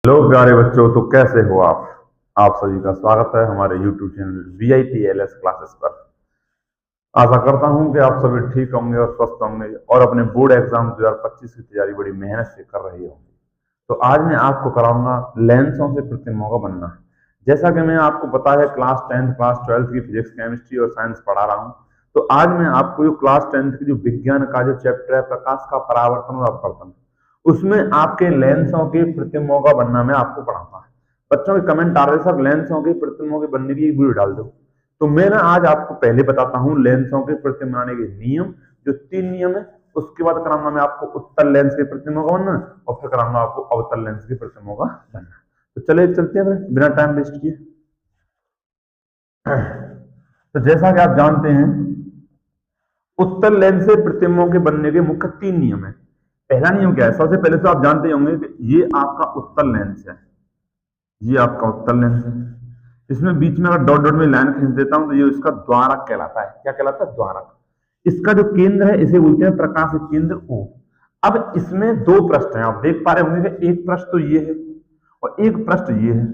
Hello प्यारे बच्चों, तो कैसे हो आप सभी का स्वागत है हमारे YouTube चैनल VIPLS क्लासेस पर। आशा करता हूं कि आप सभी ठीक होंगे और स्वस्थ होंगे और अपने बोर्ड एग्जाम 2025 की तैयारी बड़ी मेहनत से कर रहे होंगे। तो आज मैं आपको कराऊंगा लेंसों से प्रतिबिंबों का बनना। जैसा कि मैं आपको पता है क्लास 10th क्लास 12th की फिजिक्स केमिस्ट्री और साइंस पढ़ा रहा हूँ। तो आज मैं आपको जो क्लास 10th की जो विज्ञान का जो चैप्टर है प्रकाश का परावर्तन और अपवर्तन, उसमें आपके लेंसों के प्रतिबिंबों का बनना मैं आपको पढ़ाऊंगा। बच्चों के कमेंट आ रहे सर लेंसों के प्रतिबिंबों के बनने की एक वीडियो डाल दो। तो मैं ना आज आपको पहले बताता हूँ लेंसों के प्रतिबिंब बनाने के नियम, जो 3 नियम है। उसके बाद कराऊंगा मैं आपको उत्तल लेंस के प्रतिबिंबों का बनना और फिर कराऊंगा आपको अवतल लेंस के प्रतिबिंबों का बनना। तो चलिए चलते हैं फिर बिना टाइम वेस्ट किए। तो जैसा कि आप जानते हैं उत्तल लेंस से प्रतिबिंबों के बनने के मुख्य 3 नियम है। पहला नियम क्या है? सबसे पहले तो आप जानते होंगे कि ये आपका उत्तल लेंस है, ये आपका उत्तल लेंस है। इसमें बीच में अगर डॉट डॉट में लाइन खींच देता हूं तो ये इसका द्वारक कहलाता है। क्या कहलाता है? द्वारक। इसका जो केंद्र है इसे बोलते हैं प्रकाश केंद्र O। अब इसमें 2 पृष्ठ हैं, आप देख पा रहे होंगे कि एक पृष्ठ तो ये है और एक पृष्ठ ये है,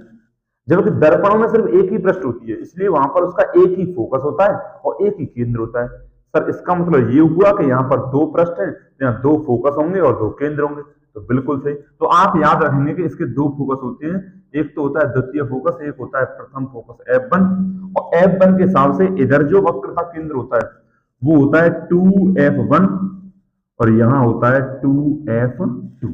जबकि दर्पणों में सिर्फ एक ही पृष्ठ होती है, इसलिए वहां पर उसका एक ही फोकस होता है और एक ही केंद्र होता है। सर इसका मतलब ये हुआ कि यहाँ पर 2 पृष्ठ हैं, यहाँ 2 फोकस होंगे और 2 केंद्र होंगे। तो बिल्कुल सही। तो आप याद रखेंगे कि इसके 2 फोकस होते हैं, एक तो होता है द्वितीय फोकस, एक होता है प्रथम फोकस F1। और F1 के हिसाब से इधर जो वक्रता केंद्र होता है वो होता है 2F1 और यहाँ होता है 2F2।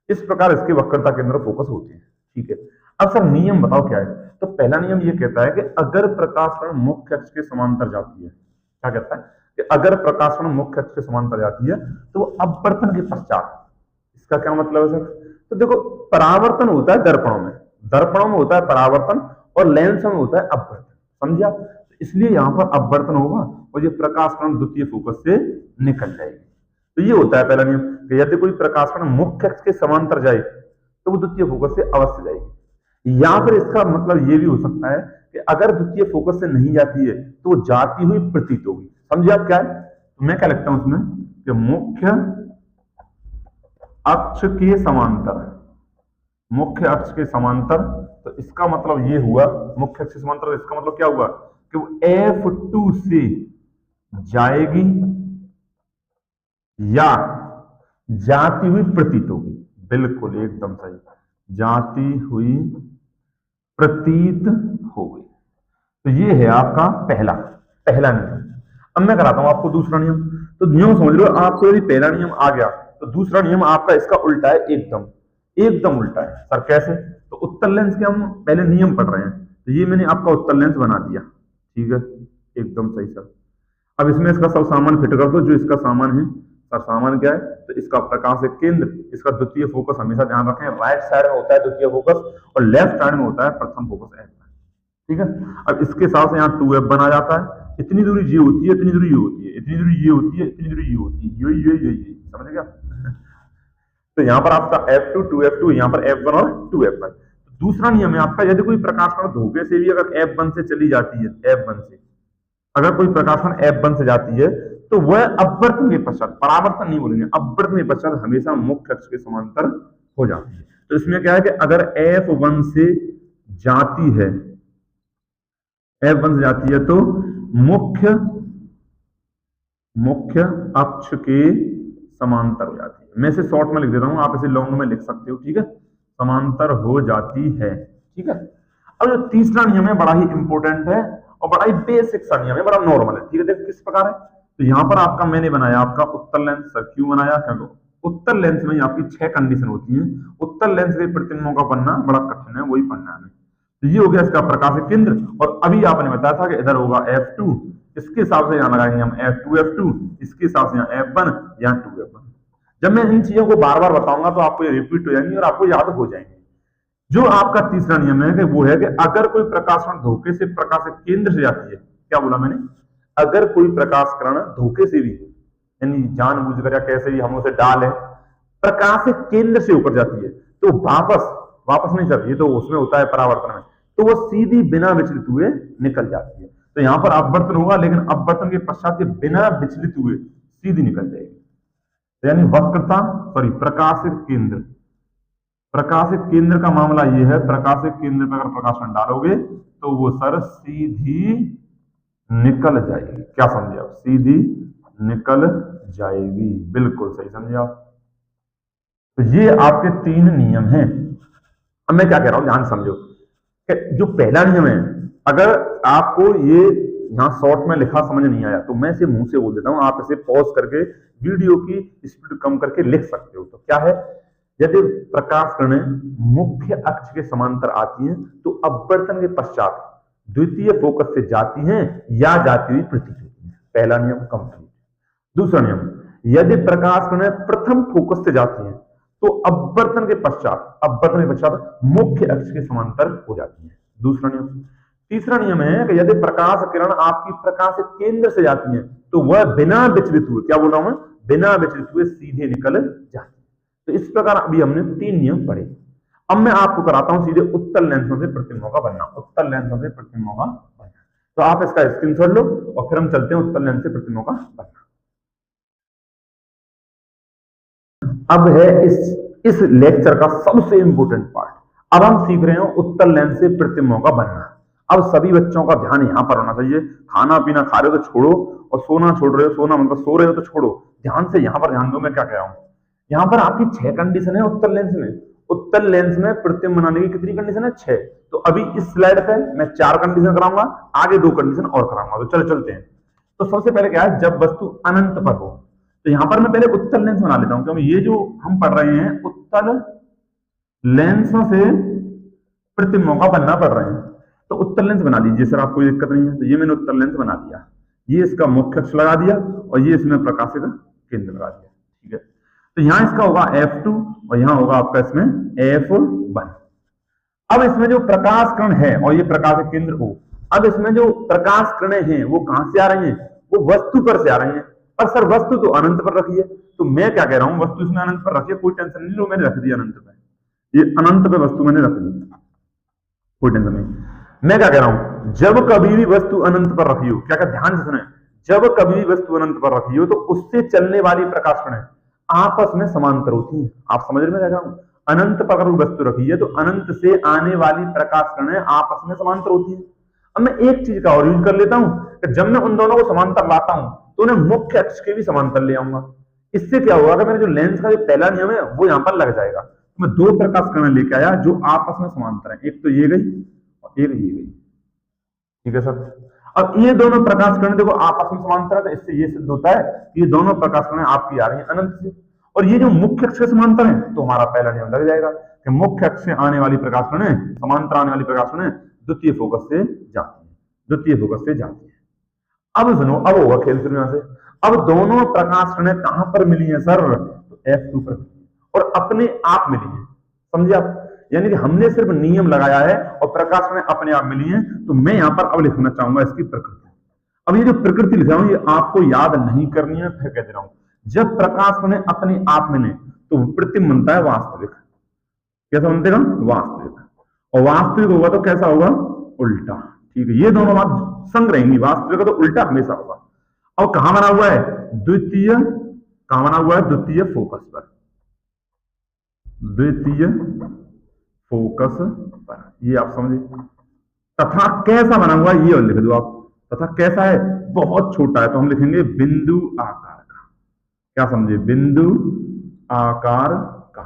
इस प्रकार इसके वक्रता केंद्र फोकस होते हैं। ठीक है, अब सर नियम बताओ क्या है? तो पहला नियम ये कहता है कि अगर प्रकाश किरण मुख्य अक्ष के समांतर जाती है, क्या कहता है कि अगर प्रकाश किरण मुख्य अक्ष के समांतर जाती है तो अपवर्तन के पश्चात, इसका क्या मतलब है सर? तो देखो परावर्तन होता है दर्पणों में होता है परावर्तन और लेंस में होता है अपवर्तन। समझे आप? इसलिए यहां पर अपवर्तन होगा और ये प्रकाश किरण द्वितीय फोकस से निकल जाएगी। तो ये होता है पहला नियम कि यदि कोई प्रकाश किरण मुख्य अक्ष के समांतर जाए तो वो द्वितीय फोकस से अवश्य जाएगी। या फिर इसका मतलब ये भी हो सकता है कि अगर द्वितीय फोकस से नहीं जाती है तो वो जाती हुई प्रतीत होगी। समझे आप क्या है? तो मैं क्या लिखता हूं उसमें कि मुख्य अक्ष के समांतर, मुख्य अक्ष के समांतर। तो इसका मतलब ये हुआ मुख्य अक्ष के समांतर, इसका मतलब क्या हुआ कि वो F2 से जाएगी या जाती हुई प्रतीत होगी। बिल्कुल एकदम सही, जाती हुई प्रतीत होगी। तो ये है आपका पहला नियम। अब मैं कराता हूं आपको दूसरा नियम। तो नियम समझ लो, आपको यदि पहला नियम आ गया तो दूसरा नियम आपका इसका उल्टा है, एकदम उल्टा है। सर कैसे? तो उत्तल लेंस के हम पहले नियम पढ़ रहे हैं, तो ये मैंने आपका उत्तल लेंस बना दिया। ठीक है, एकदम सही सर। अब इसमें इसका सब सामान फिट कर दो, जो इसका सामान है। सर सामान क्या है? तो इसका प्रकाश केंद्र, इसका द्वितीय फोकस हमेशा ध्यान रखें राइट साइड में होता है द्वितीय फोकस और लेफ्ट साइड में होता है प्रथम फोकस F। ठीक है, अब इसके हिसाब से यहाँ 2F बना जाता है। इतनी दूरी ये होती है, इतनी दूरी ये होती है, इतनी दूरी ये होती है, इतनी दूरी ये होती है, ये समझ गया? तो यहाँ पर आपका F2 2F2, यहाँ पर F1 और 2F1। दूसरा नियम है आपका, यदि कोई प्रकाश कण धोखे से भी अगर F1 से चली जाती है, F1 से अगर कोई प्रकाश कण F1 से जाती है तो वह अपवर्तन के पश्चात, परावर्तन नहीं बोलेंगे, अपवर्तन के पश्चात हमेशा मुख्य अक्ष के समांतर हो जाती है। तो इसमें क्या है कि अगर F1 से जाती है, F1 से जाती है तो मुख्य अक्ष के समांतर हो जाती है। मैं इसे शॉर्ट में लिख देता हूं, आप इसे लॉन्ग में लिख सकते हो। ठीक है, समांतर हो जाती है। ठीक है, अब जो तीसरा नियम है बड़ा ही इंपॉर्टेंट है और बड़ा ही बेसिक सा नियम है, बड़ा नॉर्मल है। ठीक है, देखो किस प्रकार है। तो यहां पर आपका मैंने बनाया आपका उत्तल लेंस। सर क्यों बनाया? क्योंकि उत्तल लेंस में आपकी 6 कंडीशन होती है। उत्तल लेंस के प्रतिबिंबों का बनना बड़ा कठिन है, वही पढ़ना है। तो ये हो गया इसका प्रकाश केंद्र। और अभी आपने बताया था कि इधर होगा F2, इसके हिसाब से यहाँ लगाएंगे हम F2, इसके हिसाब से यहाँ F1, यहाँ 2F1। जब मैं इन चीजों को बार बार बताऊंगा तो आपको ये रिपीट हो जाएंगी और आपको याद हो जाएंगे। जो आपका तीसरा नियम है कि वो है कि अगर कोई प्रकाश कण धोखे से प्रकाश केंद्र से जाती है, क्या बोला मैंने? अगर कोई प्रकाश किरण धोखे से भी, यानी जानबूझकर या कैसे भी हम उसे डालें, प्रकाश केंद्र से ऊपर जाती है तो वापस नहीं जाती है, तो उसमें होता है परावर्तन में, तो वो सीधी बिना विचलित हुए निकल जाती है। तो यहां पर अपवर्तन होगा, लेकिन अपवर्तन के पश्चात बिना विचलित हुए सीधी निकल जाएगी। यानी वक्रता, प्रकाश प्रकाशित केंद्र का मामला ये है, प्रकाशित केंद्र पर अगर प्रकाशन डालोगे तो वो सर सीधी निकल जाएगी। क्या समझे आप? सीधी निकल जाएगी, बिल्कुल सही समझे आप। तो ये आपके 3 नियम हैं। अब मैं क्या कह रहा हूं, ध्यान समझो कि जो पहला नियम है, अगर आपको ये यहां शॉर्ट में लिखा समझ नहीं आया तो मैं इसे मुंह से बोल देता हूं, आप इसे पॉज करके वीडियो की स्पीड कम करके लिख सकते हो। तो क्या है, यदि प्रकाश किरणें मुख्य अक्ष के समांतर आती हैं तो अपवर्तन के पश्चात द्वितीय फोकस से जाती हैं या जाती हुई प्रतीत होती हैं। पहला नियम कंप्लीट। दूसरा नियम, यदि प्रकाश किरणें प्रथम फोकस से जाती हैं तो अपवर्तन के पश्चात मुख्य अक्ष के समांतर हो जाती है। दूसरा नियम। तीसरा नियम है कि यदि प्रकाश किरण आपकी प्रकाशित केंद्र से जाती है तो वह बिना विचलित हुए, क्या बोल रहा हूं मैं, बिना विचलित हुए सीधे निकल जाती है। तो इस प्रकार अभी हमने 3 नियम पढ़े। अब मैं आपको कराता हूं सीधे उत्तल लेंसों से प्रतिबिंबों का बनना। उत्तल लेंसों से प्रतिबिंबों का बनना, तो आप इसका स्क्रीनशॉट लो और फिर हम चलते हैं उत्तल लेंस से प्रतिबिंबों का बनना। अब है इस लेक्चर का सबसे इंपॉर्टेंट पार्ट। अब हम सीख रहे हैं उत्तल लेंस से प्रतिबिंबों का बनना। अब सभी बच्चों का ध्यान यहां पर होना चाहिए। खाना पीना खा रहे हो तो छोड़ो, और सोना छोड़ रहे हो, सोना मतलब सो रहे हो तो छोड़ो। ध्यान से यहां पर ध्यान दो मैं क्या कह रहा हूं। यहां पर आपकी 6 कंडीशन है उत्तल लेंस में। उत्तल लेंस में प्रतिबिंब बनाने की कितनी कंडीशन है? 6। तो अभी इस स्लाइड पे मैं 4 कंडीशन कराऊंगा, आगे 2 कंडीशन और कराऊंगा। तो चलो चलते हैं। तो सबसे पहले क्या है, जब वस्तु अनंत पर हो। तो यहां पर मैं पहले उत्तल लेंस बना लेता हूं, क्योंकि ये जो हम पढ़ रहे हैं उत्तल लेंसों से प्रतिबिंबों का बनना पढ़ रहे हैं। तो उत्तल लेंस बना लीजिए सर, आपको कोई दिक्कत नहीं है। तो ये मैंने उत्तल लेंस बना दिया, ये इसका मुख्य अक्ष लगा दिया और ये इसमें प्रकाशित केंद्र लगा दिया। ठीक है, तो यहां इसका होगा F2 और यहां होगा आपका इसमें F1। अब इसमें जो प्रकाश किरण है और ये प्रकाशित केंद्र O, अब इसमें जो प्रकाश किरणें हैं वो कहां से आ रही हैं? वो वस्तु पर से आ रही हैं। पर सर वस्तु तो अनंत पर रखी है। तो मैं क्या कह रहा हूं, वस्तु इसमें अनंत पर रखी है, कोई टेंशन नहीं लो, मैंने रख दिया अनंत पे। ये अनंत पे वस्तु मैंने रख दी, कोई टेंशन नहीं। मैं क्या कह रहा हूं, जब कभी भी वस्तु अनंत पर रखी हो, क्या क्या ध्यान से सुने, जब कभी भी वस्तु अनंत पर रखी हो तो उससे चलने वाली प्रकाश किरणें आपस में समांतर होती हैं। आप समझ रहे मैं क्या कह रहा हूं? अनंत पर अगर वस्तु रखी है तो अनंत से आने वाली प्रकाश किरणें आपस में समांतर होती हैं। अब मैं एक चीज का और यूज कर लेता हूं कि जब मैं उन दोनों को समांतर लाता हूं तो उन्हें मुख्य अक्ष के भी समांतर ले आऊंगा। इससे क्या होगा कि मेरे जो लेंस का जो पहला नियम है वो यहां पर लग जाएगा। तो मैं 2 प्रकाश किरणें लेके आया जो आपस में समांतर है, एक तो ये गई और एक ये गई। ठीक है सर। अब ये दोनों प्रकाश किरणें देखो आपस में समांतर है, तो इससे ये सिद्ध होता है कि ये दोनों प्रकाश किरणें आपकी आ रही है अनंत से, और ये जो मुख्य अक्ष से समांतर है, तो हमारा पहला नियम लग जाएगा कि मुख्य अक्ष से आने वाली प्रकाश किरणें, समांतर आने वाली प्रकाश किरणें द्वितीय फोकस से जाती है, द्वितीय फोकस से जाती है। अब सुनो, अब होगा खेल शुरू यहां से। अब दोनों प्रकाश किरणें कहां पर मिली है सर? तो F2 पर और अपने आप मिली है। समझे आप? यानी कि हमने सिर्फ नियम लगाया है और प्रकाश किरणें अपने आप मिली हैं। तो मैं यहां पर अब लिखना चाहूंगा इसकी प्रकृति। अब ये जो प्रकृति लिख रहा हूं ये आपको याद नहीं करनी है, फिर कह दे रहा हूं। जब प्रकाश किरणें अपने आप मिले तो प्रतिबिंब बनता है वास्तविक। कैसा बनतेगा? वास्तविक। और वास्तविक होगा तो कैसा होगा? उल्टा। ठीक है, ये दोनों बात संग रहेंगी, वास्तविक तो उल्टा हमेशा होगा। और कहां बना हुआ है? द्वितीय। कहां बना हुआ है? द्वितीय फोकस पर, द्वितीय फोकस पर। ये आप समझे। तथा कैसा बना हुआ है ये और लिख दो आप। तथा कैसा है? बहुत छोटा है, तो हम लिखेंगे बिंदु आकार का। क्या समझे? बिंदु आकार का।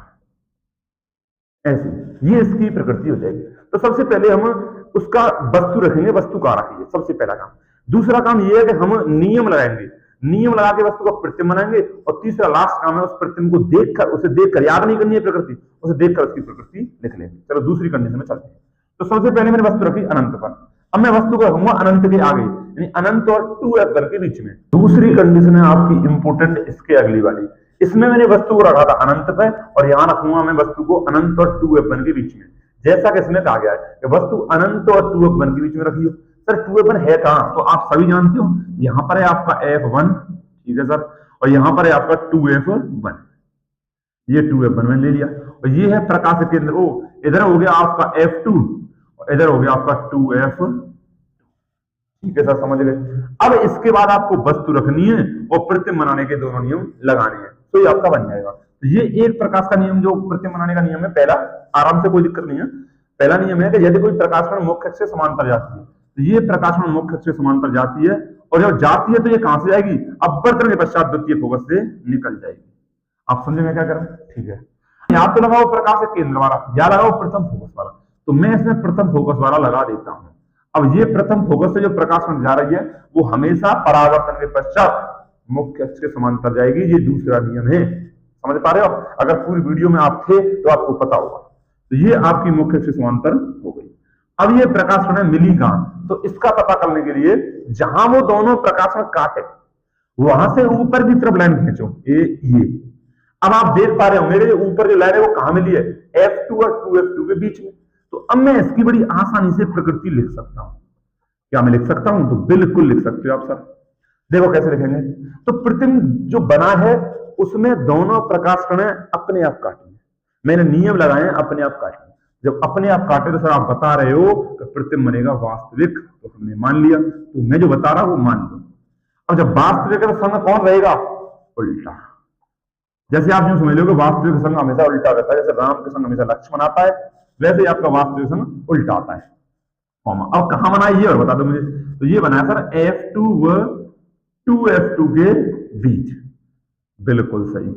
ऐसे ये इसकी प्रकृति हो जाएगी। तो सबसे पहले हम उसका वस्तु रखेंगे, वस्तु का रखिए, सबसे पहला काम। दूसरा काम ये है कि हम नियम लगाएंगे, नियम लगा के वस्तु का प्रतिबिंब बनाएंगे। और तीसरा लास्ट काम है उस प्रतिबिंब को देखकर, उसे देखकर, याद नहीं करनी है प्रकृति, उसे देखकर उसकी प्रकृति लिख लेंगे। चलो दूसरी कंडीशन में चलते हैं। तो सबसे पहले मैंने वस्तु रखी अनंत पर। अब मैं वस्तु को रखूंगा अनंत के आगे, यानी अनंत और 2f के बीच में। दूसरी कंडीशन है आपकी इंपोर्टेंट, इसके अगली वाली। इसमें मैंने वस्तु को रखा था अनंत पे और यहां रखूंगा मैं वस्तु को अनंत और 2f के बीच में। जैसा कि इसमें कहा गया है कि वस्तु अनंत और 2f के बीच में रखी हो। सर 2f है कहां? तो आप सभी जानते हो, यहां पर है आपका F1, ठीक है सर, और यहां पर है आपका 2f1। ये 2f1 मैंने ले लिया। और ये है प्रकाश केंद्र O। इधर हो गया आपका F2 और इधर हो गया आपका 2f। ठीक है सर, समझ गए। अब इसके बाद आपको वस्तु रखनी है और प्रतिबिंब बनाने के दोनों नियम लगाने हैं, तो ये आपका बन जाएगा। तो ये एक प्रकाश का नियम जो प्रतिम बनाने का नियम है पहला, आराम से कोई दिक्कत नहीं है। पहला नियम है कि यदि कोई प्रकाश कण मुख्य अक्ष से समांतर जाती है तो ये प्रकाश कण मुख्य अक्ष से समांतर जाती है, और जब जाती है तो ये कहां से जाएगी, अपवर्तन के पश्चात द्वितीय फोकस से निकल जाएगी। आप समझे मैं क्या कर रहा हूं? ठीक है, यहाँ तो लगाओ प्रकाश के केंद्र वाला, या लगाओ प्रथम फोकस वाला, तो मैं इसमें प्रथम फोकस वाला लगा देता हूं। अब ये प्रथम फोकस से जो प्रकाश कण जा रही है वो हमेशा परावर्तन के पश्चात मुख्य अक्ष के समांतर जाएगी। ये दूसरा नियम है, समझ पा रहे हो? अगर पूरी वीडियो में आप थे तो आपको पता होगा। तो ये आपकी मुख्य अक्ष से समांतर हो गई। अब ये प्रकाश कण मिली कहां, तो इसका पता करने के लिए जहां वो दोनों प्रकाश कण काटे वहां से ऊपर की तरफ लाइन खींचो, ये अब आप देख पा रहे होंगे कि ऊपर जो लाइन है वो कहां मिली है, F2 और 2F2 के बीच में। तो अब मैं इसकी बड़ी आसानी से प्रकृति लिख सकता हूं। क्या मैं लिख सकता हूं? तो बिल्कुल लिख सकते हो आप सर। देखो कैसे लिखेंगे, तो प्रतिम जो बना है उसमें दोनों प्रकाश कण अपने आप काटेंगे। मैंने नियम लगाए हैं अपने आप काटेंगे। जब अपने आप काटे तो सर आप बता रहे हो कि प्रतिम बनेगा वास्तविक, तो हमने मान लिया। तो मैं जो बता रहा हूं वो मान लो। अब जब वास्तविक है तो संग कौन रहेगा, उल्टा। जैसे आप जो समझ लो कि वास्तविक संग हमेशा उल्टा रहता है, जैसे राम के संग हमेशा लक्ष्मण आता है, वैसे ही आपका वास्तविक संग उल्टा आता है। अब कहां बना ये और बता दो मुझे। तो ये बनाया सर F2 व 2F2 के बीच, बिल्कुल सही।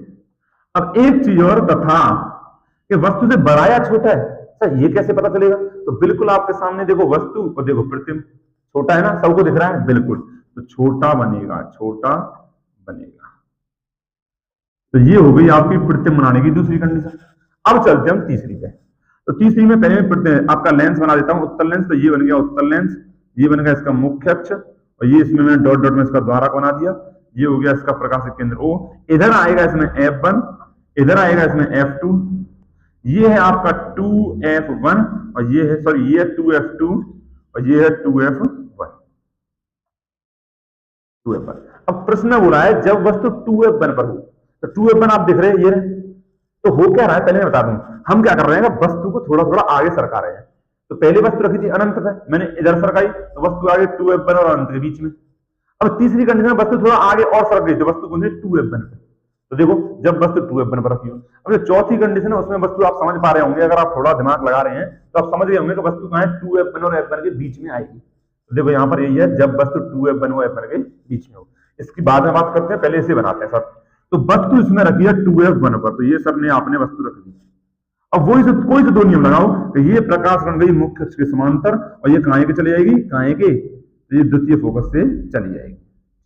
अब एक चीज और तथा कि वस्तु से बड़ा या छोटा है, सर ये कैसे पता चलेगा? तो बिल्कुल आपके सामने देखो वस्तु और देखो प्रतिम, छोटा है ना, सबको दिख रहा है, बिल्कुल, तो छोटा बनेगा, छोटा बनेगा। तो ये हो गई आपकी प्रतिम बनाने की दूसरी कंडीशन। अब चलते हम तीसरी पे। तो तीसरी में पहले मैं आपका लेंस बना देता हूं, उत्तल लेंस। तो ये बन गया उत्तल लेंस, ये बन गया इसका मुख्य अक्ष, और ये इसमें मैंने डॉट डॉट में इसका द्वारक बना दिया। ये हो गया इसका प्रकाशिक केंद्र O। इधर आएगा इसमें F1, इधर आएगा इसमें F2। ये है आपका 2F1 और ये है सॉरी ये है 2F2 और ये है 2F1। अब प्रश्न बोला है जब वस्तु 2F1 पर हो, तो 2F1 आप दिख रहे हैं, ये तो हो क्या रहा है पहले मैं बता दूं। हम क्या कर रहे हैं, वस्तु को थोड़ा थोड़ा आगे सरका रहे हैं। तो पहली वस्तु रखी थी अनंत पे, मैंने इधर सरकाई तो वस्तु आगे 2F1 और अनंत के बीच में। अब तीसरी कंडीशन में वस्तु थोड़ा आगे और सरक गई तो वस्तु कौन सी, 2F1 पे। तो देखो जब वस्तु 2F1 पर रखी हो। अब जो चौथी कंडीशन है उसमें वस्तु आप समझ पा रहे होंगे, अगर आप थोड़ा दिमाग लगा रहे हैं तो आप समझ गए होंगे कि वस्तु कहां है, 2F1 और F1 के बीच में आएगी। तो देखो यहाँ पर यही है, जब वस्तु 2F1 और F1 के बीच में हो। इसकी बाद में बात करते हैं, पहले इसे बनाते हैं सर। तो वस्तु इसमें रखी है 2F1 पर, तो ये सब ने आपने वस्तु रख दी। अब वही से कोई से दो नियम लगाओ कि ये प्रकाश बन गई मुख्य अक्ष के समांतर, और ये कहां के चली जाएगी, कहां के, तो ये द्वितीय फोकस से चली जाएगी।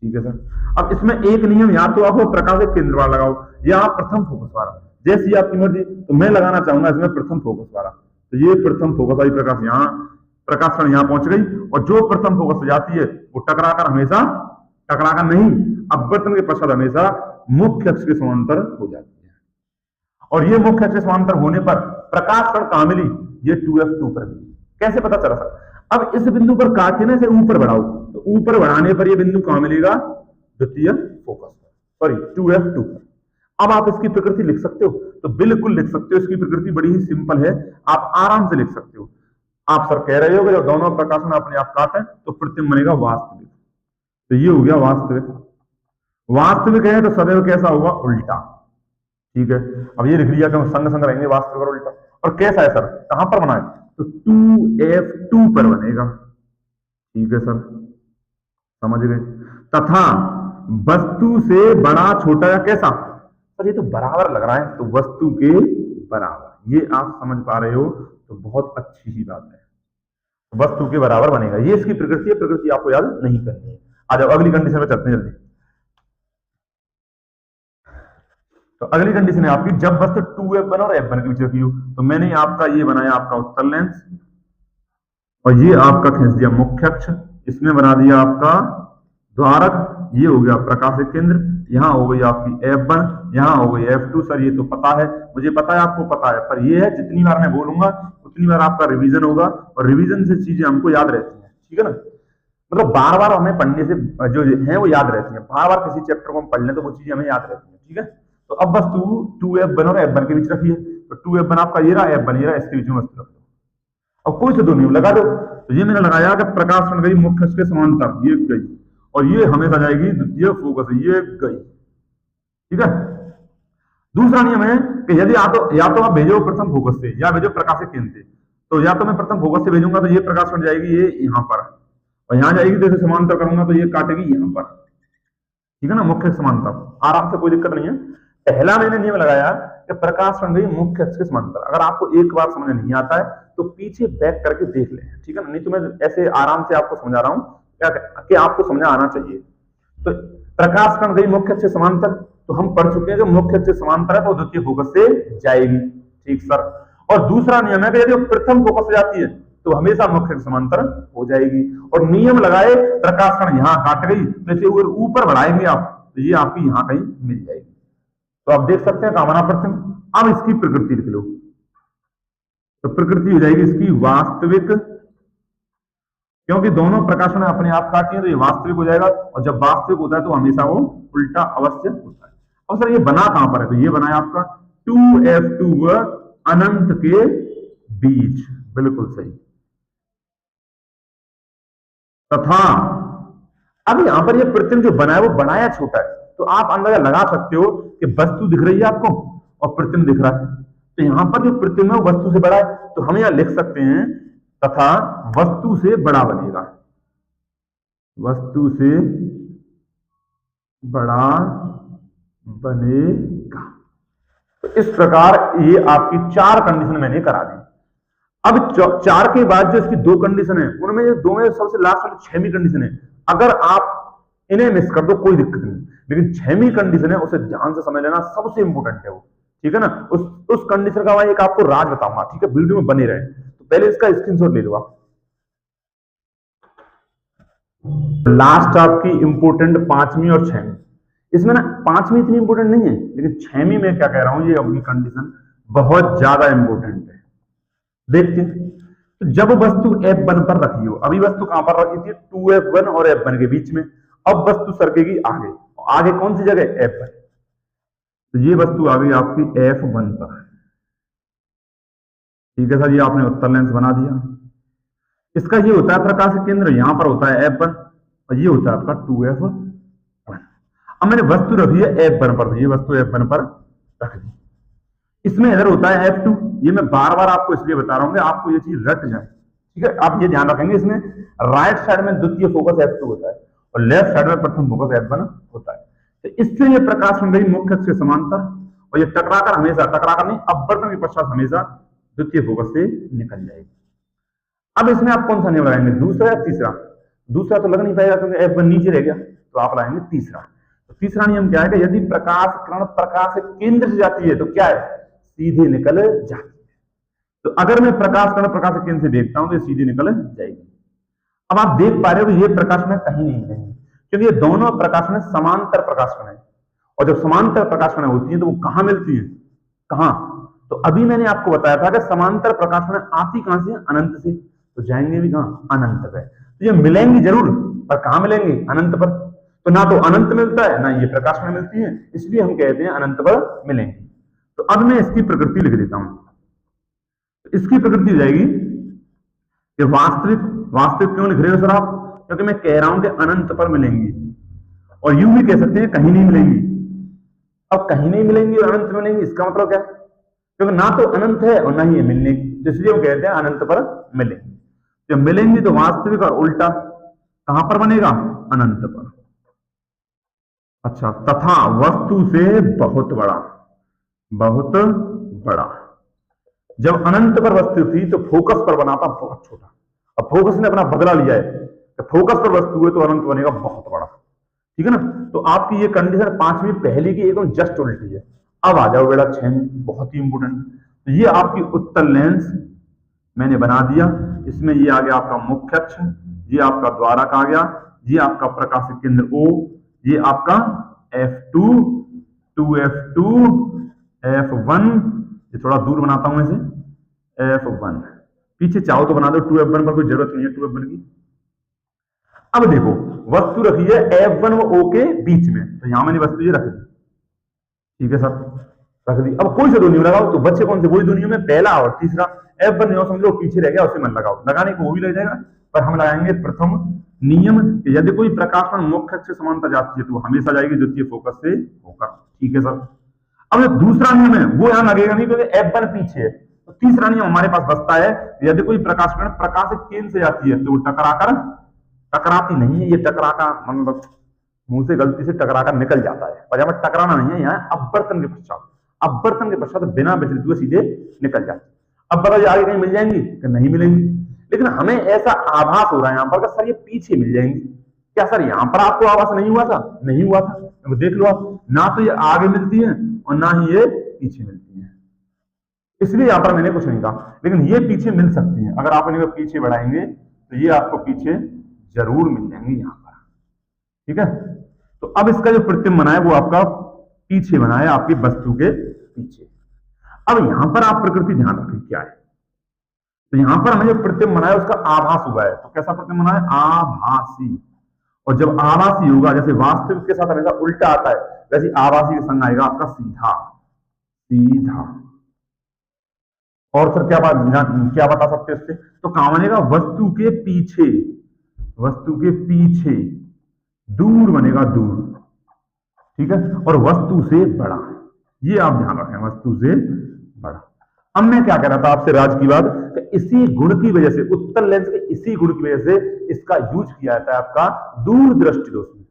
ठीक है सर। अब इसमें एक नियम या तो आप प्रकाश के केंद्र वाला लगाओ या आप प्रथम फोकस वाला, जैसी आपकी मर्जी। तो मैं लगाना चाहूंगा इसमें प्रथम फोकस वाला। तो ये प्रथम फोकस वाली प्रकाश यहाँ, प्रकाश कण यहाँ पहुंच गई, और जो प्रथम फोकस से जाती है वो टकराकर हमेशा, टकराकर नहीं, अपवर्तन के पश्चात हमेशा मुख्य अक्ष के समांतर हो जाती है। और ये मुख्य अक्ष के समांतर होने पर प्रकाश कण कहां मिली, ये 2F2 पर मिली। कैसे पता चला सर? अब इस बिंदु पर काटने से ऊपर बढ़ाओ, तो ऊपर बढ़ाने पर ये बिंदु कहां मिलेगा, द्वितीय फोकस पर, सॉरी 2F2 पर। अब आप इसकी प्रकृति लिख सकते हो, तो बिल्कुल लिख सकते हो। इसकी प्रकृति बड़ी ही सिंपल है, आप आराम से लिख सकते हो। आप सर कह रहे हो कि जब दोनों प्रकाश में अपने आप काटे तो प्रतिम बनेगा वास्तविक। तो ये हो गया वास्तविक। वास्तविक है तो सदैव कैसा होगा, उल्टा। ठीक है, अब ये लिख लिया कि संग संग रहेंगे वास्तविक और उल्टा। और कैसा है सर, कहां पर बना है, तो 2F2 पर बनेगा। ठीक है सर, समझ गए। तथा वस्तु से बड़ा छोटा या कैसा, सर ये तो बराबर लग रहा है, तो वस्तु के बराबर, ये आप समझ पा रहे हो तो बहुत अच्छी ही बात है। वस्तु के बराबर बनेगा, ये इसकी प्रकृति है। प्रकृति आपको याद नहीं करनी है। आ जाओ अगली कंडीशन में चलते हैं जल्दी। तो अगली कंडीशन है आपकी, जब वस्तु 2F1 और F1 के बीच रखी हो। तो मैंने आपका ये बनाया आपका उत्तल लेंस, और ये आपका खींच दिया मुख्य अक्ष, इसमें बना दिया आपका द्वारक, ये हो गया प्रकाशिक केंद्र, यहाँ हो गई आपकी F1, यहाँ हो गई F2। सर ये तो पता है, मुझे पता है, आपको पता है, पर ये है जितनी बार मैं बोलूंगा उतनी बार आपका रिवीजन होगा, और रिवीजन से चीजें हमको याद रहती हैं। ठीक है ना, मतलब बार बार हमें पढ़ने से जो है वो याद रहती है। बार बार किसी चैप्टर को हम पढ़ लें तो वो चीजें हमें याद रहती है। ठीक है, तो अब वस्तु 2F1 और F1 के बीच रखी है। तो 2F1 आपका ये रहा, F1 ये रहा, इसके बीच में वस्तु रख दो। अब कोई से दो नियम लगा दो। तो ये मैंने लगाया कि प्रकाश बन गई मुख्य अक्ष के समांतर, ये गई, और ये हमेशा जाएगी द्वितीय फोकस, ये गई। ठीक है, दूसरा नियम है कि यदि या तो आप भेजो प्रथम फोकस से या भेजो प्रकाशित केंद्र से, तो या तो मैं प्रथम फोकस से भेजूंगा तो ये प्रकाश बन जाएगी ये यहाँ पर, और यहाँ जाएगी तो इसे समांतर करूंगा तो ये काटेगी यहाँ पर, ठीक है ना, मुख्य समांतर, आराम से, कोई दिक्कत नहीं है। पहला मैंने नियम लगाया कि प्रकाश बन गई मुख्य अक्ष के समांतर। अगर आपको एक बार समझ नहीं आता है तो पीछे बैक करके देख लें, ठीक है ना, नहीं तो मैं ऐसे आराम से आपको समझा रहा हूं क्या कि आपको समझ आना चाहिए। तो प्रकाश बन गई मुख्य अक्ष समांतर, तो हम पढ़ चुके हैं कि मुख्य अक्ष समांतर है तो द्वितीय फोकस से जाएगी, ठीक सर। और दूसरा नियम है कि यदि प्रथम फोकस से जाती है तो हमेशा मुख्य अक्ष समांतर हो जाएगी। और नियम लगाए प्रकाश कण यहाँ काट गई तो इसे ऊपर बढ़ाएंगे आप तो ये आपकी यहाँ कहीं मिल जाएगी। तो आप देख सकते हैं कामना प्रथम। अब इसकी प्रकृति लिख लो, तो प्रकृति हो जाएगी इसकी वास्तविक, क्योंकि दोनों प्रकाशन अपने आप काटी है तो ये वास्तविक हो जाएगा, और जब वास्तविक होता है तो हमेशा वो उल्टा अवश्य होता है। अब सर ये बना कहां पर है, तो ये बना है आपका 2f2 अनंत के बीच, बिल्कुल सही। तथा अब यहां पर ये प्रतिम जो बना है वो बनाया छोटा है, तो आप अंदाजा लगा सकते हो कि वस्तु दिख रही है आपको और प्रतिम दिख रहा है, तो यहां पर जो प्रतिम है वस्तु से बड़ा है, तो हम यहां लिख सकते हैं तथा वस्तु से बड़ा बनेगा, वस्तु से बड़ा बनेगा। तो इस प्रकार ये आपकी 4 कंडीशन मैंने करा दी। अब 4 के बाद जो इसकी 2 कंडीशन है उनमें जो 2 में सबसे लास्ट वाली 6वीं कंडीशन है, अगर आप इन्हें मिस कर दो कोई दिक्कत नहीं, लेकिन 6वीं कंडीशन है उसे ध्यान से समझ लेना, सबसे इंपोर्टेंट है वो, ठीक है ना। उस कंडीशन का मैं एक आपको राज बताऊंगा, ठीक है, वीडियो में बने रहे। तो पहले इसका स्क्रीनशॉट ले लो आप। लास्ट आपकी इंपोर्टेंट 5वीं और 6वीं, इसमें ना 5वीं इतनी इंपोर्टेंट नहीं है, लेकिन 6वीं में क्या कह रहा हूं, ये अपनी कंडीशन बहुत ज्यादा इंपोर्टेंट है। देखते हैं, तो जब वस्तु F1 पर रखी हो, अभी वस्तु कहां पर रखी थी 2F1 और F1 के बीच में, अब वस्तु सरकेगी आगे, आगे कौन सी जगह F1, तो ये वस्तु आ गई आपकी F1 पर, ठीक है सर। ये आपने उत्तल लेंस बना दिया। इसका ये होता है प्रकाश केंद्र, यहां पर होता है F1 और ये होता है आपका 2F1। अब मैंने वस्तु रखी है F1 पर, ये वस्तु F1 पर रख दी, इसमें इधर होता है F2। ये मैं बार बार आपको इसलिए बता रहा हूं कि आपको ये चीज रट जाए, ठीक है। आप ये ध्यान रखेंगे, इसमें राइट साइड में द्वितीय फोकस F2 होता है और लेफ्ट साइड में प्रथम फोकस F1 होता है। तो इससे ये प्रकाश बन गई मुख्य अक्ष के समांतर, और ये टकराकर हमेशा, टकराकर नहीं, अपवर्तन के पश्चात हमेशा द्वितीय फोकस से निकल जाएगी। अब इसमें आप कौन सा नियम लगाएंगे, दूसरा या तीसरा? दूसरा तो लग नहीं पाएगा क्योंकि F1 नीचे रह गया, तो आप लगाएंगे तीसरा। तो तीसरा नियम क्या है कि यदि प्रकाश किरण प्रकाश के केंद्र से जाती है तो क्या है, सीधे निकल जाती है। तो अगर मैं प्रकाश किरण प्रकाश के केंद्र से देखता हूं तो ये सीधे निकल जाएगी। अब आप देख पा रहे हो कि ये प्रकाश में कहीं नहीं मिलेंगे, क्योंकि ये दोनों प्रकाश में समांतर प्रकाश है, और जब समांतर प्रकाश होती है तो वो कहां मिलती है, कहां? तो अभी मैंने आपको बताया था कि समांतर प्रकाश आती कहां से, अनंत से, तो जाएंगे भी कहां, अनंत पे। तो ये मिलेंगी जरूर, पर कहां मिलेंगे, अनंत पर। तो ना तो अनंत मिलता है ना ये प्रकाश में मिलती है, इसलिए हम कहते हैं अनंत पर मिलेंगे। तो अब मैं इसकी प्रकृति लिख देता हूं। तो इसकी प्रकृति हो जाएगी कि वास्तविक, वास्तविक क्यों लिख रहे हो सर आप, क्योंकि मैं कह रहा हूं कि अनंत पर मिलेंगी, और यूं भी कह सकते हैं कहीं नहीं मिलेंगी। अब कहीं नहीं मिलेंगी और अनंत में मिलेंगी, इसका मतलब क्या है, क्योंकि ना तो अनंत है और ना ही मिलने की, इसलिए वो कहते हैं अनंत पर मिलेंगी। जब मिलेंगी तो वास्तविक और उल्टा कहां पर बनेगा, अनंत पर। अच्छा, तथा वस्तु से बहुत बड़ा, बहुत बड़ा। जब अनंत पर वस्तु थी तो फोकस पर बना था बहुत छोटा, अब फोकस ने अपना बदला लिया है, तो फोकस पर वस्तु है तो अनंत बनेगा बहुत बड़ा, ठीक है ना। तो आपकी ये कंडीशन 5वीं पहली की एकदम जस्ट उल्टी है। अब आ जाओ बेटा 6वीं, बहुत ही इंपोर्टेंट। तो ये आपकी उत्तल लेंस मैंने बना दिया, इसमें ये आ गया आपका मुख्य अक्ष, ये आपका द्वारक आ गया, ये आपका प्रकाशित केंद्र O, ये आपका F2, 2F2, F1, ये थोड़ा दूर बनाता हूं इसे, F1, पीछे चाहो तो बना दो 2F1 पर, कोई जरूरत नहीं है 2F1 की। अब देखो वस्तु रखी है F1 और O के बीच में, तो यहां मैंने वस्तु ये रख दी, ठीक है सर, रख दी। अब कोई से दो नियम लगाओ, तो बच्चे कौन से, वही दो नियम है, पहला और तीसरा। F1 नियम समझ लो पीछे रह गया, उसे मन लगाओ, लगाने को वो भी लग जाएगा, पर हम लगाएंगे प्रथम नियम, यदि कोई प्रकाश मुख्य अक्ष से समांतर जाती है तो वो हमेशा जाएगी द्वितीय फोकस से होकर, ठीक है सर। अब जो दूसरा नियम है वो यहां लगेगा नहीं क्योंकि F1 पीछे है। तो तीसरा नियम हमारे पास बचता है, यदि कोई प्रकाश किरण प्रकाश केंद्र से जाती है तो वो टकराती नहीं है, ये टकराकर मतलब मुंह से गलती से टकराकर निकल जाता है, पर यहाँ टकराना नहीं है, यहाँ अपवर्तन के पश्चात बिना विचलित हुए सीधे निकल जाती है। अब बताइए आगे कहीं मिल जाएंगी कि नहीं मिलेंगी, लेकिन हमें ऐसा आभास हो रहा है यहाँ पर सर ये पीछे मिल जाएंगी। क्या सर यहाँ पर आपको आभास नहीं हुआ था? नहीं हुआ था, तो देख लो आप, ना तो ये आगे मिलती है और ना ही ये पीछे मिलती है, इसलिए यहाँ पर मैंने कुछ नहीं कहा, लेकिन ये पीछे मिल सकती है। अगर आप इन्हें पीछे बढ़ाएंगे तो ये आपको पीछे जरूर मिल जाएंगे यहाँ पर, ठीक है। तो अब इसका जो प्रतिबिंब बना है वो आपका पीछे बना है, आपकी वस्तु के पीछे। अब यहां पर आप प्रकृति ध्यान रखें क्या है, तो यहां पर हमें जो प्रतिबिंब बना है उसका आभास हुआ है, तो कैसा प्रतिबिंब बना है? आभासी। और जब आभासी होगा, जैसे वास्तविक के साथ हमेशा उल्टा आता है, वैसे आभासी के संग आएगा आपका सीधा। और सर क्या बता सकते हैं इससे? तो कहां बनेगा? वस्तु के पीछे दूर बनेगा, दूर, ठीक है, और वस्तु से बड़ा, ये आप ध्यान रखें, वस्तु से बड़ा। अब मैं क्या कह रहा था आपसे राज की बात, इसी गुण की वजह से, उत्तल लेंस के इसी गुण की वजह से इसका यूज किया जाता है आपका दूरदृष्टि दोष में।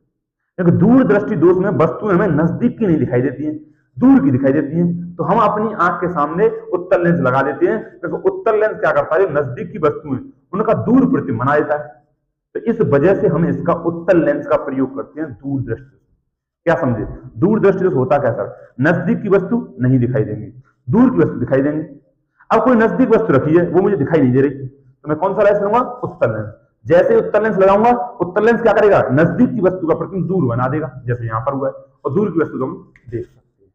क्योंकि दूरदृष्टि दोष में वस्तुएं हमें नजदीक की नहीं दिखाई देती हैं, दूर की दिखाई देती हैं, तो हम अपनी आंख के सामने उत्तल लेंस लगा देते हैं, क्योंकि उत्तल लेंस क्या करता है? नजदीक की वस्तुएं उनका दूर प्रतिबिंब बना देता है। तो इस वजह से हम इसका उत्तल लेंस का प्रयोग करते हैं दूरदृष्टि। क्या समझे? दूरदृष्टि दोष होता क्या सर? नजदीक की वस्तु नहीं दिखाई देंगी, दूर की वस्तु दिखाई देंगी। अब कोई नजदीक वस्तु रखी है वो मुझे दिखाई नहीं दे रही, तो मैं कौन सा लेंस लूंगा? उत्तल लेंस। जैसे उत्तल लेंस लगाऊंगा, उत्तल लेंस क्या करेगा? नजदीक की वस्तु का प्रतिबिंब दूर बना देगा, जैसे यहां पर हुआ है, और दूर की वस्तु को हम देख सकते हैं।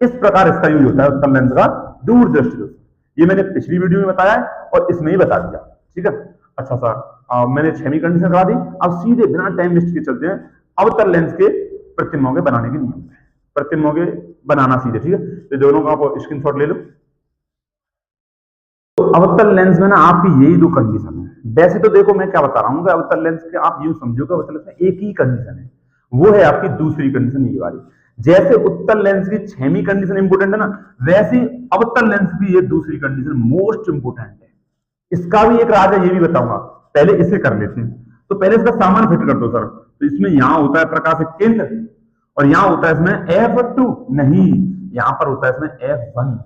इस प्रकार इसका यूज होता है उत्तल लेंस का दूरदृष्टि दोष। ये मैंने पिछली वीडियो में बताया और इसमें ही बता दिया, ठीक है। अच्छा सर, मैंने 6वीं कंडीशन करा दी। अब सीधे बिना टाइम वेस्ट के चलते हैं अवतल लेंस के प्रतिबिंबों के बनाने के नियम है। प्रतिबिंबों के बनाना सीधे, ठीक है, तो दोनों का आप स्क्रीनशॉट ले लो। तो अवतल लेंस में ना आपकी यही दो कंडीशन है। वैसे तो देखो मैं क्या बता रहा हूँ कि अवतल लेंस के आप यूं समझो कि अवतल लेंस में एक ही कंडीशन है, वो है आपकी दूसरी कंडीशन, ये वाली। जैसे उत्तल लेंस की 6वीं कंडीशन इंपोर्टेंट है ना, वैसे अवतल लेंस की ये दूसरी कंडीशन मोस्ट इंपोर्टेंट है। इसका भी एक राज है, ये भी बताऊंगा, पहले इसे कर लेते हैं। तो पहले इसका सामान फिट कर दो सर। तो इसमें यहां होता है प्रकाश केंद्र और यहां होता है इसमें F2, नहीं, यहां पर होता है इसमें F1।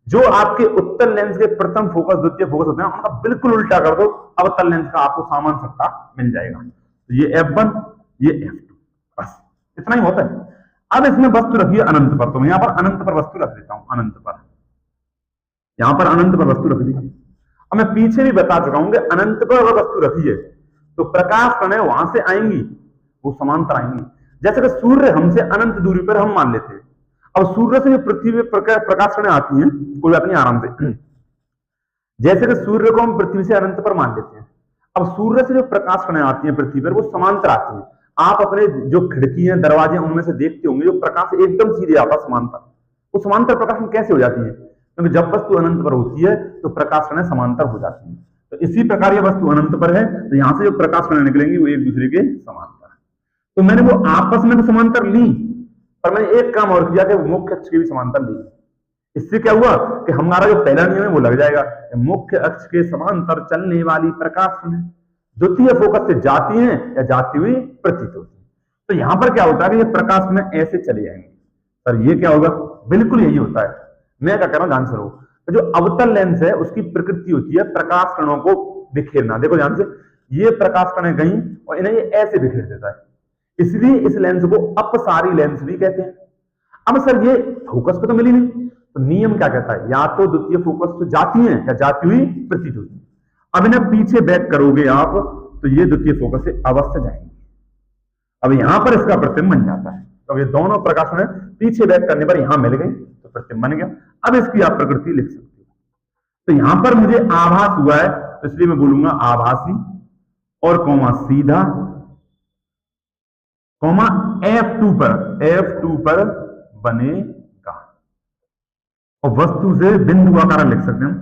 जो आपके उत्तल लेंस के प्रथम फोकस द्वितीय फोकस होते हैं उनका बिल्कुल उल्टा कर दो, अवतल लेंस का आपको सामान सट्टा मिल जाएगा। तो ये F1, ये F2, बस इतना ही होता है। अब इसमें वस्तु रखिए अनंत पर, तो मैं यहां पर अनंत पर वस्तु रख देता हूं, अनंत पर, यहां पर अनंत पर वस्तु रख दी। अब मैं पीछे भी बता चुका हूं कि अनंत पर अगर वस्तु रखी है तो प्रकाश कणें वहां से आएंगी, वो समांतर आएंगी। जैसे कि सूर्य हमसे अनंत दूरी पर हम मान लेते हैं, अब सूर्य से जो पृथ्वी पर प्रकाश कणें आती हैं, कोई बात नहीं, आराम से, जैसे कि सूर्य को हम पृथ्वी से अनंत पर मान लेते हैं, अब सूर्य से जो प्रकाश कणें आती हैं पृथ्वी पर वो समांतर आती हैं। आप अपने जो खिड़की हैं, दरवाजे, उनमें से देखते होंगे जो प्रकाश एकदम सीधे आता समांतर, वो समांतर प्रकाश में कैसे हो जाती है? क्योंकि जब वस्तु अनंत पर होती है तो प्रकाश कणें समांतर हो जाती हैं। तो इसी प्रकार ये वस्तु अनंत पर है, तो यहां से जो प्रकाश कणें निकलेंगी वो एक दूसरे के समांतर है। तो मैंने वो आपस में तो समांतर ली, पर मैंने एक काम और किया कि मुख्य अक्ष के भी समांतर ली। इससे क्या हुआ कि हमारा जो पहला नियम है वो लग जाएगा, मुख्य अक्ष के समांतर चलने वाली प्रकाश कणें द्वितीय फोकस से जाती हैं या जाती हुई प्रतीत होती है। तो यहां पर क्या होता है कि ये प्रकाश में ऐसे चले जाएंगे। सर ये क्या होगा? बिल्कुल यही होता है। मैं क्या कर रहा हूं, ध्यान से रहो। तो जो अवतल लेंस है उसकी प्रकृति होती है प्रकाश कणों को बिखेरना। देखो ध्यान से, ये प्रकाश कणें गई और इन्हें ये ऐसे बिखेर देता है, इसलिए इस लेंस को अपसारी लेंस भी कहते हैं। अब सर ये फोकस पे तो मिली नहीं, तो नियम क्या कहता है? या तो द्वितीय फोकस पे जाती है या जाती हुई प्रतीत होती है। अब इन्हें पीछे बैक करोगे आप तो ये द्वितीय फोकस से अवश्य जाएंगे। अब यहां पर इसका प्रतिबिंब बन जाता है, तो ये दोनों प्रकाश में पीछे बैक करने पर यहां मिल गई तो प्रतिबिंब बन गया। अब इसकी आप प्रकृति लिख सकते हो। तो यहां पर मुझे आभास हुआ है तो इसलिए मैं बोलूंगा आभासी और कौमा सीधा, कौमा F2 पर बनेगा। और वस्तु से बिंदु आकार लिख सकते हैं,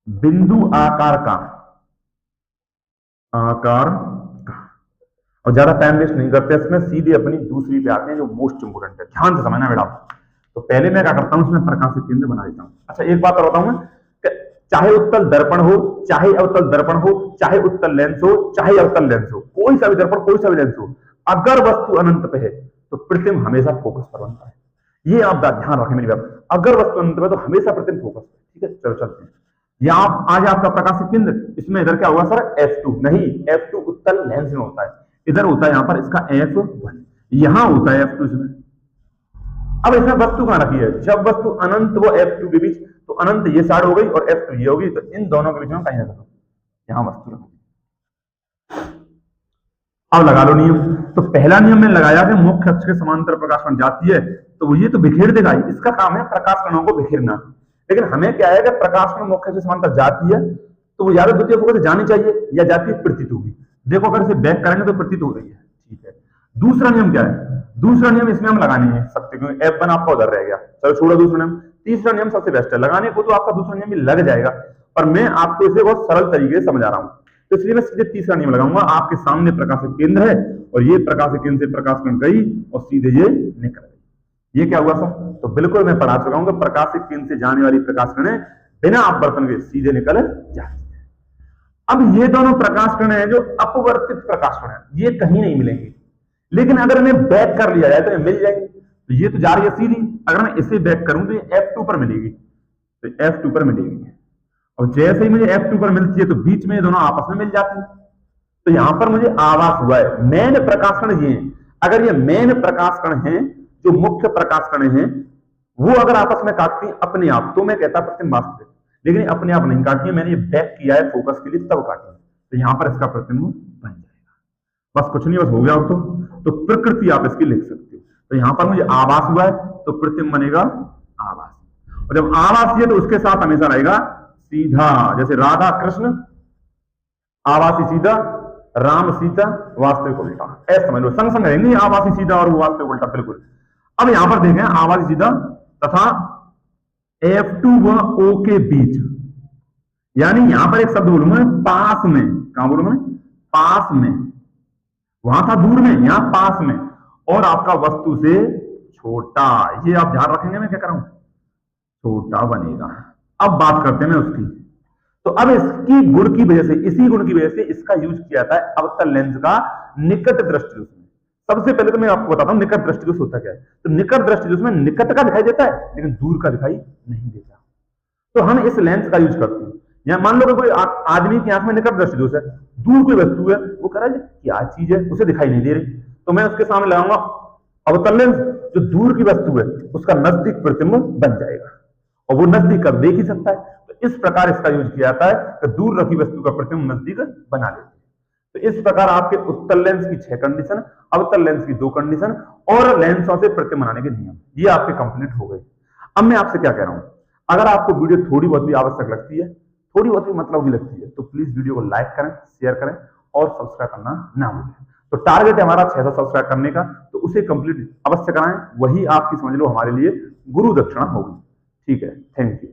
बिंदु आकार का, और ज्यादा टाइम वेस्ट नहीं करते इसमें, सीधे अपनी दूसरी पे आते हैं जो मोस्ट इंपोर्टेंट है। ध्यान से समझना बेटा, तो पहले मैं क्या करता हूं, इसमें प्रकाशिक केंद्र बना देता हूं। अच्छा एक बात और बताऊं मैं, चाहे उत्तल दर्पण हो, चाहे अवतल दर्पण हो, चाहे उत्तल लेंस हो, चाहे अवतल लेंस हो, कोई सा भी दर्पण, कोई सा भी लेंस हो, अगर वस्तु अनंत पे है तो प्रतिबिंब हमेशा फोकस पर बनता है। ये आप ध्यान रखें मेरी बात, अगर वस्तु अनंत पे तो हमेशा प्रतिबिंब फोकस पर। ठीक है, चलो चलते हैं। यहाँ आज आपका प्रकाशिक केंद्र, इसमें इधर क्या होगा सर, F2 नहीं, F2 उत्तल लेंस में होता है, इधर होता है यहाँ पर इसका F1, यहां होता है F2 इसमें। अब इसमें वस्तु कहां रखी है, जब वस्तु अनंत वो F2 के बीच, तो अनंत ये साइड हो गई और F2 ये होगी, तो इन दोनों के बीच में कहीं ना कहीं यहां वस्तु रखी। अब लगा लो नियम। तो पहला नियम मैंने लगाया कि मुख्य अक्ष के समांतर प्रकाश जाती है तो वो ये तो बिखेर देगा, इसका काम है प्रकाश कणों को बिखेरना। लेकिन हमें क्या है कि प्रकाश में मुख्य अक्ष से समांतर जाती है तो वो या तो द्वितीय फोकस से जानी चाहिए या जाती है प्रतीत होगी। देखो अगर इसे बैक करेंगे तो प्रतीत हो रही है। ठीक है, दूसरा नियम क्या है, दूसरा नियम इसमें हम लगा नहीं सकते क्योंकि F1 आपका उधर रह गया, चलो छोड़ो दूसरा नियम। तीसरा नियम सबसे बेस्ट है, लगाने को तो आपका दूसरा नियम भी लग जाएगा, पर मैं आपको इसे बहुत सरल तरीके से समझा रहा हूं, तो इसलिए मैं सीधे तीसरा नियम लगाऊंगा। आपके सामने प्रकाशिक केंद्र है और ये प्रकाशिक केंद्र से प्रकाश कण गई और सीधे ये निकल गई। ये क्या हुआ सर, तो बिल्कुल मैं पढ़ा चुका हूं कि प्रकाशिक केंद्र से जाने वाली प्रकाश कणें बिना अपवर्तन के सीधे निकल जाती है। अब ये दोनों प्रकाश कण है जो अपवर्तित प्रकाश कण है, ये कहीं नहीं मिलेंगे, लेकिन अगर इन्हें बैक कर लिया जाए तो ये मिल जाएंगे। तो ये तो जा रही है सीधी, अगर मैं इसे बैक करूं तो ये F2 पर मिलेगी, तो F2 पर मिलेगी, और जैसे ही मुझे F2 पर मिलती है तो बीच में ये दोनों आपस में मिल जाती है। तो यहां पर मुझे आवास हुआ है, मेन प्रकाश कण ये हैं। अगर ये मेन प्रकाश कण हैं, जो मुख्य प्रकाश कण हैं, वो अगर आपस में काटती हैं अपने आप, तो मैं कहता प्रतिबिंब वास्तविक, लेकिन अपने आप नहीं काटती है, मैंने ये बैक किया है फोकस के लिए, तब काटी है, तो यहां पर इसका प्रतिबिंब बन जाएगा। बस कुछ नहीं, बस हो गया। तो प्रकृति आप इसकी लिख सकते हो। तो यहां पर मुझे आवास हुआ है तो प्रतिबिंब बनेगा आवास, और जब आवास है तो उसके साथ हमेशा रहेगा सीधा, जैसे राधा कृष्ण आवासी सीधा, राम सीता वास्तविक उल्टा, ऐसा समझ लो, संग संग रहेंगे आवासी सीधा और वास्तविक उल्टा, बिल्कुल। अब यहां पर देखें आवासी सीधा तथा F2 व O के बीच, यानी यहां पर एक शब्द बोलूंगा पास में, कहां बोलूंगा, पास में, वहां था दूर में, यहां पास में, और आपका वस्तु से छोटा, ये आप ध्यान रखेंगे मैं क्या कर रहा हूं, छोटा बनेगा। अब बात करते हैं मैं उसकी, तो अब इसकी गुण की वजह से, इसी गुण की वजह से इसका यूज किया जाता है अवतल लेंस का निकट दृष्टि दोष में। सबसे पहले तो मैं आपको बताता हूं निकट दृष्टि दोष होता क्या है। तो निकट दृष्टि दोष में निकट का दिखाई देता है लेकिन दूर का दिखाई नहीं देता, तो हम इस लेंस का यूज करते हैं। या मान लो कि कोई आदमी की आंख में निकट दृष्टि दोष है, दूर कोई वस्तु है, वो कह रहा है क्या चीज है, उसे दिखाई नहीं दे रही, तो मैं उसके सामने लगाऊंगा अवतल लेंस, जो दूर की वस्तु है उसका नजदीक प्रतिबिंब बन जाएगा, और वो नजदीक का देख ही सकता है। तो इस प्रकार इसका यूज किया जाता है कि दूर रखी वस्तु का प्रतिबिंब नजदीक बना लेते हैं। तो इस प्रकार आपके उत्तल लेंस की 6 कंडीशन, अवतल लेंस की 2 कंडीशन और लेंसों से प्रतिबिंब बनाने के नियम, ये आपके कंप्लीट हो गए। अब मैं आपसे क्या कह रहा हूं, अगर आपको वीडियो थोड़ी बहुत भी आवश्यक लगती है, थोड़ी बहुत भी मतलब भी लगती है, तो प्लीज वीडियो को लाइक करें, शेयर करें और सब्सक्राइब करना ना भूलें। तो टारगेट है हमारा 600 सब्सक्राइब करने का, तो उसे कंप्लीट अवश्य कराएं, वही आपकी समझ लो हमारे लिए गुरु दक्षिणा होगी। ठीक है, थैंक यू।